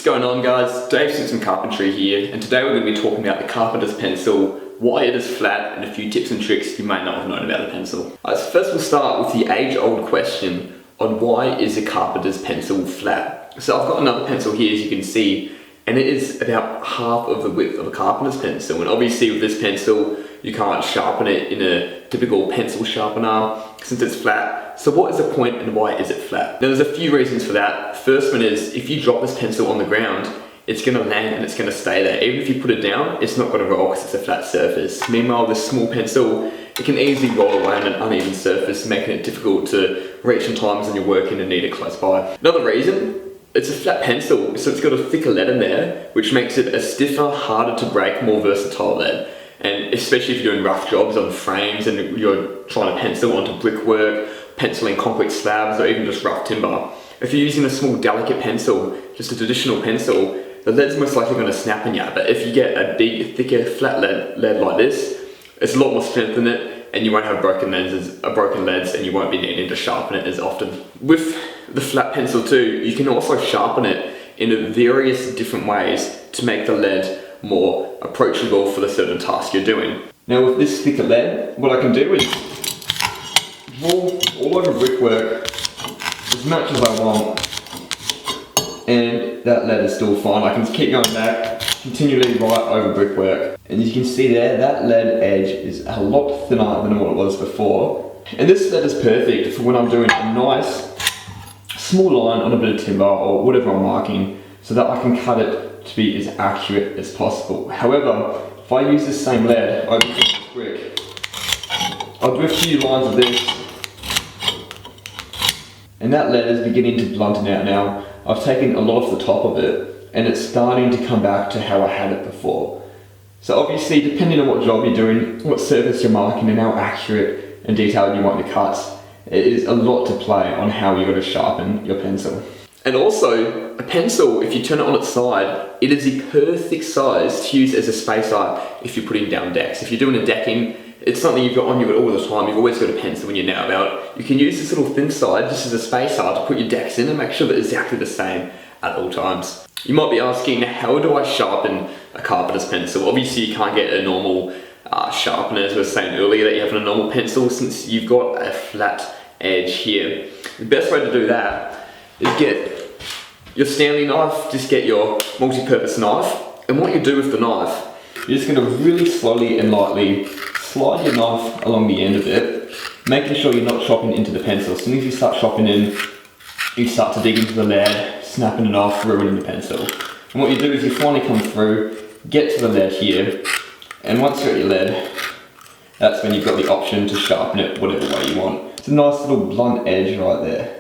going on, guys? Dave from Carpentry here, and today we're going to be talking about the Carpenter's pencil, why it is flat, and a few tips and tricks you may not have known about the pencil. First we'll start with the age-old question on why is a Carpenter's pencil flat. So I've got another pencil here, as you can see, and it is about half of the width of a Carpenter's pencil, and obviously with this pencil you can't sharpen it in a typical pencil sharpener since it's flat. So what is the point and why is it flat? Now there's a few reasons for that. First one is if you drop this pencil on the ground, it's going to land and it's going to stay there. Even if you put it down, it's not going to roll because it's a flat surface. Meanwhile, this small pencil, it can easily roll away on an uneven surface, making it difficult to reach in times when you're working and need it close by. Another reason, it's a flat pencil, so it's got a thicker lead in there, which makes it a stiffer, harder to break, more versatile lead. And especially if you're doing rough jobs on frames and you're trying to pencil onto brickwork, penciling concrete slabs, or even just rough timber. If you're using a small delicate pencil, just a traditional pencil, the lead's most likely going to snap on you. But if you get a big, thicker, flat lead like this, it's a lot more strength in it, and you won't have broken leads, and you won't be needing to sharpen it as often. With the flat pencil too, you can also sharpen it in various different ways to make the lead more approachable for the certain task you're doing. Now with this thicker lead, what I can do is draw all over brickwork as much as I want, and that lead is still fine. I can keep going back, continually right over brickwork, and as you can see there, that lead edge is a lot thinner than what it was before. And this lead is perfect for when I'm doing a nice small line on a bit of timber or whatever I'm marking, so that I can cut it to be as accurate as possible. However, if I use this same lead over this brick, I'll do a few lines of this, and that lead is beginning to blunten out now. I've taken a lot off the top of it, and it's starting to come back to how I had it before. So obviously, depending on what job you're doing, what surface you're marking, and how accurate and detailed you want your cuts, it is a lot to play on how you're going to sharpen your pencil. And also, a pencil, if you turn it on its side, it is the perfect size to use as a spacer if you're putting down decks. If you're doing a decking, it's something you've got on you all the time. You've always got a pencil when you're now about. You can use this little thin side just as a spacer to put your decks in and make sure that it's exactly the same at all times. You might be asking, how do I sharpen a Carpenter's pencil? Obviously, you can't get a normal sharpener, as I was saying earlier, that you have in a normal pencil, since you've got a flat edge here. The best way to do that is get your Stanley knife, just get your multi-purpose knife, and what you do with the knife, you're just going to really slowly and lightly slide your knife along the end of it, making sure you're not chopping into the pencil. As soon as you start chopping in, you start to dig into the lead, snapping it off, ruining the pencil. And what you do is you finally come through, get to the lead here, and once you're at your lead, that's when you've got the option to sharpen it whatever way you want. It's a nice little blunt edge right there.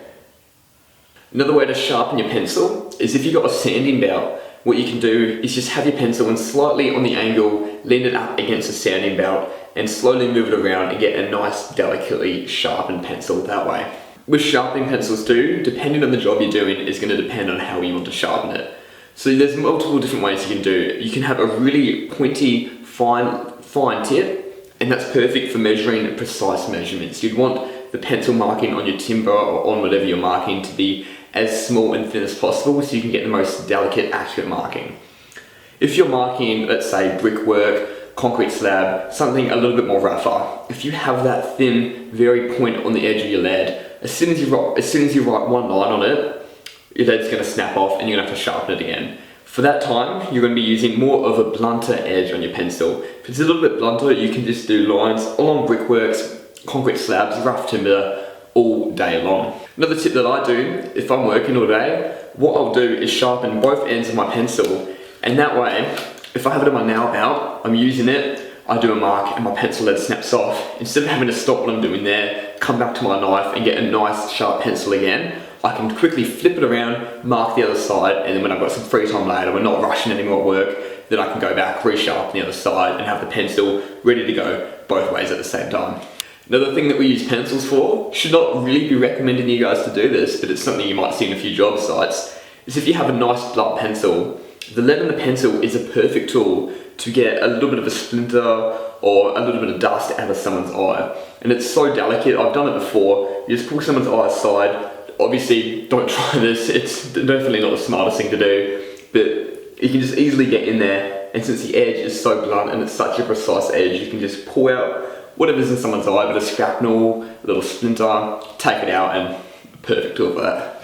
Another way to sharpen your pencil is if you've got a sanding belt, what you can do is just have your pencil and slightly on the angle, lean it up against the sanding belt and slowly move it around and get a nice, delicately sharpened pencil that way. With sharpening pencils too, depending on the job you're doing, is going to depend on how you want to sharpen it. So there's multiple different ways you can do. You can have a really pointy, fine tip, and that's perfect for measuring precise measurements. You'd want the pencil marking on your timber or on whatever you're marking to be as small and thin as possible so you can get the most delicate, accurate marking. If you're marking, let's say, brickwork, concrete slab, something a little bit more rougher, if you have that thin, very point on the edge of your lead, as soon as you write one line on it, your lead's going to snap off and you're going to have to sharpen it again. For that time, you're going to be using more of a blunter edge on your pencil. If it's a little bit blunter, you can just do lines along brickworks, concrete slabs, rough timber, all day long. Another tip that I do, if I'm working all day, what I'll do is sharpen both ends of my pencil, and that way, if I have it in my nail belt, I'm using it, I do a mark and my pencil lead snaps off. Instead of having to stop what I'm doing there, come back to my knife and get a nice sharp pencil again, I can quickly flip it around, mark the other side, and then when I've got some free time later, we're not rushing anymore at work, then I can go back, resharpen the other side and have the pencil ready to go both ways at the same time. Another thing that we use pencils for, should not really be recommending you guys to do this, but it's something you might see in a few job sites, is if you have a nice blunt pencil, the lead in the pencil is a perfect tool to get a little bit of a splinter or a little bit of dust out of someone's eye. And it's so delicate, I've done it before, you just pull someone's eye aside. Obviously, don't try this, it's definitely not the smartest thing to do, but but you can just easily get in there, and since the edge is so blunt and it's such a precise edge, you can just pull out whatever's in someone's eye, a bit of shrapnel, a little splinter, take it out, and perfect tool for that.